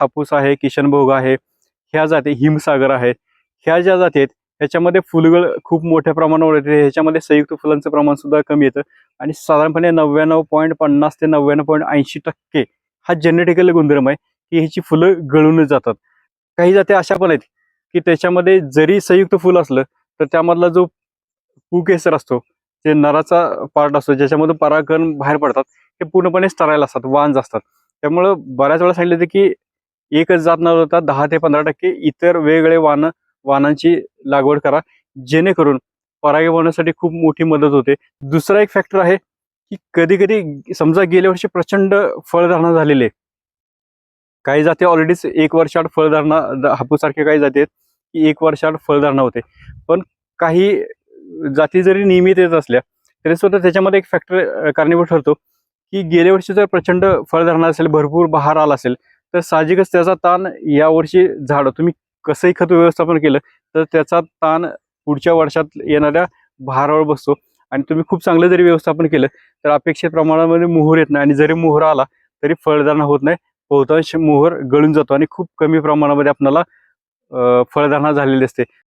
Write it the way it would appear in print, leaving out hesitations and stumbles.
हापूस आहे, किशनभोग आहे, ह्या जाती, हिमसागर आहेत, ह्या ज्या जाती आहेत ह्याच्यामध्ये फुलगळ खूप मोठ्या प्रमाणावर येते. ह्याच्यामध्ये संयुक्त फुलांचं प्रमाण सुद्धा कमी येतं आणि साधारणपणे 99.50 ते 99.80% हा जेनेटिकल गुणधर्म आहे की ह्याची फुलं गळूनच जातात. काही जाती अशा पण आहेत की त्याच्यामध्ये जरी संयुक्त फुल असलं तर त्यामधला जो पुकेसर असतो, जे नराचा पार्ट असतो ज्याच्यामधून परागकण बाहेर पडतात, ते पूर्णपणे स्टराईल असतात, वांज असतात. त्यामुळं बऱ्याच वेळा सांगितलं होतं की एकच जात न होता 10 ते 15% इतर वेगवेगळे वाणांची लागवड करा, जेणेकरून परागीभवनासाठी खूप मोठी मदत होते. दुसरा एक फॅक्टर आहे की कधी कधी समजा गेल्या वर्षी प्रचंड फळधारणा झालेली आहे, काही जाती ऑलरेडीच 1 वर्षाआड फळधारणा, हापूससारखे काही जाती आहेत की 1 वर्षाआड फळधारणा होते. पण काही जाती जरी नियमित येत असल्या तरी सुद्धा त्याच्यामध्ये एक फॅक्टर कारणीभूत ठरतो की गेल्या वर्षी जर प्रचंड फळधारणा असेल, भरपूर बहार आला असेल, तर साहजिकच त्याचा ताण यावर्षी झाड तुम्ही कसंही खत व्यवस्थापन केलं तर त्याचा ताण पुढच्या वर्षात येणाऱ्या बहारावर बसतो. आणि तुम्ही खूप चांगलं जरी व्यवस्थापन केलं तर अपेक्षित प्रमाणामध्ये मोहर येत नाही आणि जरी मोहर आला तरी फळधारणा होत नाही. बहुतांश मोहर गळून जातो आणि खूप कमी प्रमाणामध्ये आपल्याला फळधारणा झालेली असते.